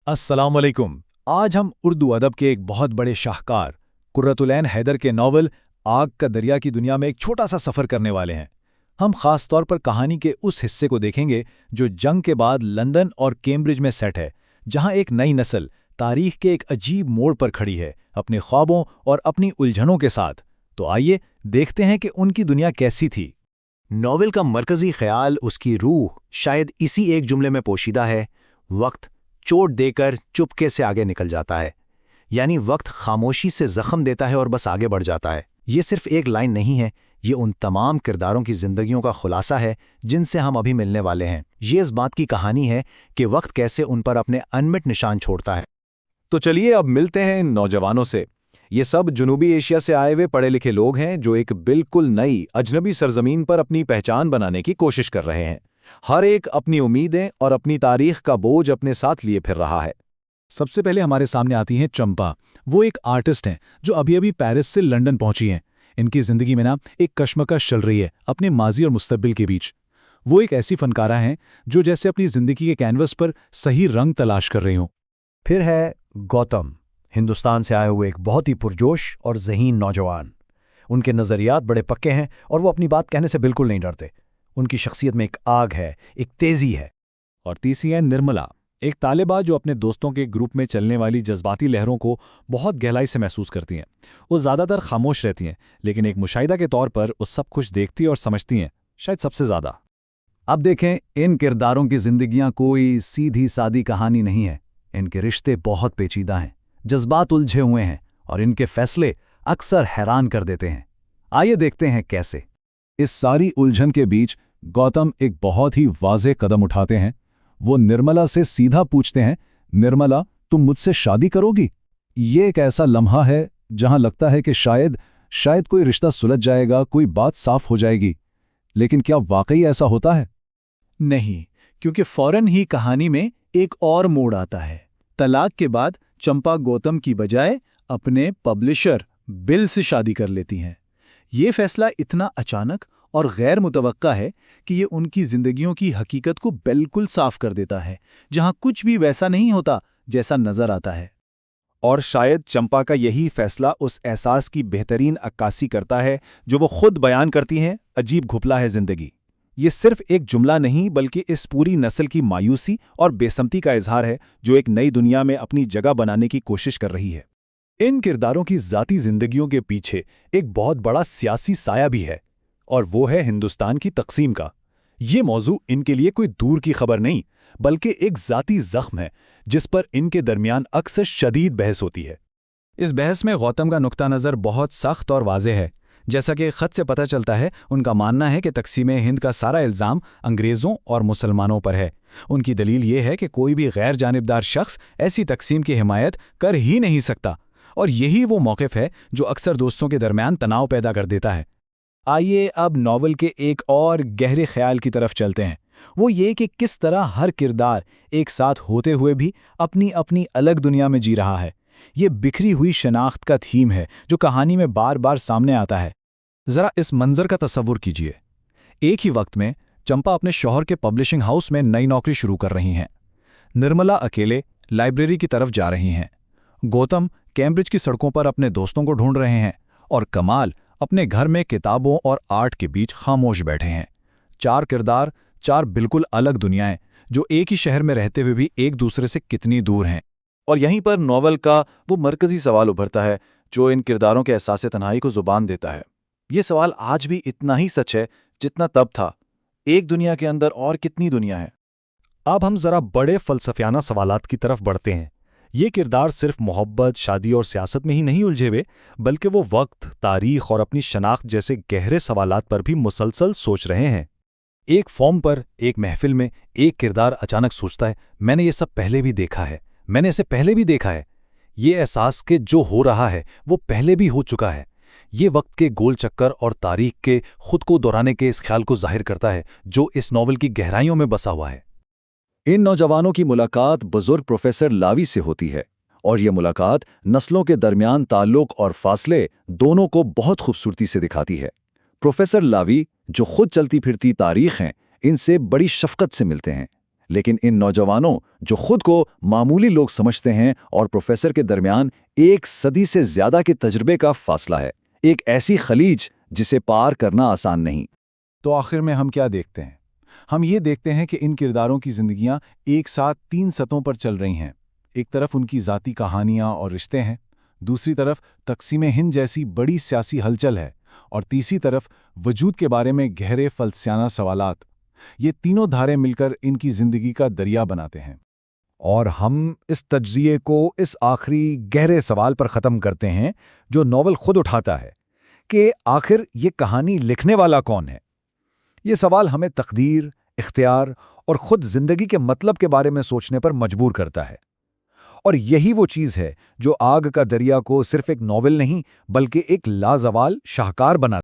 अस्सलाम वालेकुम। आज हम उर्दू अदब के एक बहुत बड़े शाहकार कुर्रतुल ऐन हैदर के नॉवल आग का दरिया की दुनिया में एक छोटा सा सफ़र करने वाले हैं। हम ख़ास तौर पर कहानी के उस हिस्से को देखेंगे जो जंग के बाद लंदन और कैम्ब्रिज में सेट है, जहां एक नई नस्ल तारीख के एक अजीब मोड़ पर खड़ी है, अपने ख्वाबों और अपनी उलझनों के साथ। तो आइए देखते हैं कि उनकी दुनिया कैसी थी। नॉवेल का मरकजी ख्याल, उसकी रूह शायद इसी एक जुमले में पोशीदा है: वक्त चोट देकर चुपके से आगे निकल जाता है। यानी वक्त खामोशी से जख्म देता है और बस आगे बढ़ जाता है। ये सिर्फ एक लाइन नहीं है, ये उन तमाम किरदारों की जिंदगियों का खुलासा है जिनसे हम अभी मिलने वाले हैं। ये इस बात की कहानी है कि वक्त कैसे उन पर अपने अनमिट निशान छोड़ता है। तो चलिए अब मिलते हैं इन नौजवानों से। ये सब जनूबी एशिया से आए हुए पढ़े लिखे लोग हैं जो एक बिल्कुल नई अजनबी सरजमीन पर अपनी पहचान बनाने की कोशिश कर रहे हैं। हर एक अपनी उम्मीदें और अपनी तारीख का बोझ अपने साथ लिए फिर रहा है। सबसे पहले हमारे सामने आती हैं चंपा। वो एक आर्टिस्ट हैं जो अभी अभी पेरिस से लंदन पहुंची हैं। इनकी जिंदगी में एक कश्मकश चल रही है अपने माजी और मुस्तकबिल के बीच। वो एक ऐसी फनकारा हैं जो जैसे अपनी जिंदगी के कैनवस पर सही रंग तलाश कर रही हों। फिर है गौतम, हिंदुस्तान से आए हुए एक बहुत ही पुरजोश और ज़हीन नौजवान। उनके नज़रियात बड़े पक्के हैं और वो अपनी बात कहने से बिल्कुल नहीं डरते। उनकी शख्सियत में एक आग है, एक तेज़ी है। और तीसरी है निर्मला, एक तालिबा जो अपने दोस्तों के ग्रुप में चलने वाली जज्बाती लहरों को बहुत गहराई से महसूस करती हैं। वो ज़्यादातर खामोश रहती हैं, लेकिन एक मुशाहिदा के तौर पर वो सब कुछ देखती और समझती हैं, शायद सबसे ज़्यादा। अब देखें, इन किरदारों की जिंदगियां कोई सीधी सादी कहानी नहीं है। इनके रिश्ते बहुत पेचीदा हैं, जज्बात उलझे हुए हैं और इनके फैसले अक्सर हैरान कर देते हैं। आइए देखते हैं कैसे। इस सारी उलझन के बीच गौतम एक बहुत ही वाज़ेह कदम उठाते हैं। वो निर्मला से सीधा पूछते हैं, निर्मला, तुम मुझसे शादी करोगी? ये एक ऐसा लम्हा है जहां लगता है कि शायद कोई रिश्ता सुलझ जाएगा, कोई बात साफ हो जाएगी। लेकिन क्या वाकई ऐसा होता है? नहीं, क्योंकि फौरन ही कहानी में एक और मोड़ आता है। तलाक के बाद चंपा गौतम की बजाय अपने पब्लिशर बिल से शादी कर लेती हैं। ये फैसला इतना अचानक और गैर मुतवक्का है कि ये उनकी जिंदगियों की हकीकत को बिल्कुल साफ कर देता है, जहां कुछ भी वैसा नहीं होता जैसा नजर आता है। और शायद चंपा का यही फैसला उस एहसास की बेहतरीन अक्कासी करता है जो वो खुद बयान करती हैं, अजीब घुपला है जिंदगी। ये सिर्फ एक जुमला नहीं, बल्कि इस पूरी नस्ल की मायूसी और बेसमती का इजहार है जो एक नई दुनिया में अपनी जगह बनाने की कोशिश कर रही है। इन किरदारों की ज़ाती जिंदगियों के पीछे एक बहुत बड़ा सियासी साया भी है, और वो है हिंदुस्तान की तकसीम का। ये मौजू इनके लिए कोई दूर की खबर नहीं, बल्कि एक ज़ाती ज़ख्म है जिस पर इनके दरमियान अक्सर शदीद बहस होती है। इस बहस में गौतम का नुक्ता नज़र बहुत सख्त और वाज़ेह है। जैसा कि ख़त से पता चलता है, उनका मानना है कि तकसीम हिंद का सारा इल्ज़ाम अंग्रेज़ों और मुसलमानों पर है। उनकी दलील ये है कि कोई भी गैर जानिबदार शख्स ऐसी तकसीम की हिमायत कर ही नहीं सकता, और यही वो मौक़िफ़ है जो अक्सर दोस्तों के दरमियान तनाव पैदा कर देता है। आइए अब नॉवल के एक और गहरे ख्याल की तरफ चलते हैं। वो ये कि किस तरह हर किरदार एक साथ होते हुए भी अपनी अपनी अलग दुनिया में जी रहा है। ये बिखरी हुई शनाख्त का थीम है जो कहानी में बार बार सामने आता है। ज़रा इस मंजर का तसव्वुर कीजिए। एक ही वक्त में चंपा अपने शौहर के पब्लिशिंग हाउस में नई नौकरी शुरू कर रही हैं। निर्मला अकेले लाइब्रेरी की तरफ जा रही हैं। गौतम कैम्ब्रिज की सड़कों पर अपने दोस्तों को ढूंढ रहे हैं, और कमाल अपने घर में किताबों और आर्ट के बीच खामोश बैठे हैं। चार किरदार, चार बिल्कुल अलग दुनियाएं जो एक ही शहर में रहते हुए भी एक दूसरे से कितनी दूर हैं। और यहीं पर नॉवल का वो मरकजी सवाल उभरता है जो इन किरदारों के एहसास तन्हाई को जुबान देता है। ये सवाल आज भी इतना ही सच है जितना तब था। एक दुनिया के अंदर और कितनी दुनिया है? अब हम जरा बड़े फलसफियाना सवालात की तरफ बढ़ते हैं। ये किरदार सिर्फ मोहब्बत, शादी और सियासत में ही नहीं उलझे हुए, बल्कि वो वक्त, तारीख और अपनी शनाख्त जैसे गहरे सवालात पर भी मुसलसल सोच रहे हैं। एक फॉर्म पर, एक महफिल में एक किरदार अचानक सोचता है, मैंने ये सब पहले भी देखा है, मैंने इसे पहले भी देखा है। ये एहसास कि जो हो रहा है वो पहले भी हो चुका है। ये वक्त के गोल चक्कर और तारीख के खुद को दोहराने के इस ख्याल को जाहिर करता है जो इस नॉवल की गहराइयों में बसा हुआ है। इन नौजवानों की मुलाकात बुजुर्ग प्रोफेसर लावी से होती है, और ये मुलाकात नस्लों के दरमियान ताल्लुक और फासले दोनों को बहुत खूबसूरती से दिखाती है। प्रोफेसर लावी, जो खुद चलती फिरती तारीख हैं, इनसे बड़ी शफकत से मिलते हैं। لیکن ان نوجوانوں جو خود کو معمولی لوگ سمجھتے ہیں اور پروفیسر کے درمیان 1 صدی سے زیادہ کے تجربے کا فاصلہ ہے، ایک ایسی خلیج جسے پار کرنا آسان نہیں۔ تو آخر میں ہم کیا دیکھتے ہیں؟ ہم یہ دیکھتے ہیں کہ ان کرداروں کی زندگیاں ایک ساتھ 3 سطحوں پر چل رہی ہیں۔ ایک طرف ان کی ذاتی کہانیاں اور رشتے ہیں، دوسری طرف تقسیم ہند جیسی بڑی سیاسی ہلچل ہے، اور تیسری طرف وجود کے بارے میں گہرے فلسفیانہ سوالات۔ یہ تینوں دھارے مل کر ان کی زندگی کا دریا بناتے ہیں۔ اور ہم اس تجزیے کو اس آخری گہرے سوال پر ختم کرتے ہیں جو ناول خود اٹھاتا ہے کہ آخر یہ کہانی لکھنے والا کون ہے؟ یہ سوال ہمیں تقدیر، اختیار اور خود زندگی کے مطلب کے بارے میں سوچنے پر مجبور کرتا ہے۔ اور یہی وہ چیز ہے جو آگ کا دریا کو صرف ایک ناول نہیں بلکہ ایک لازوال شاہکار بناتی ہے۔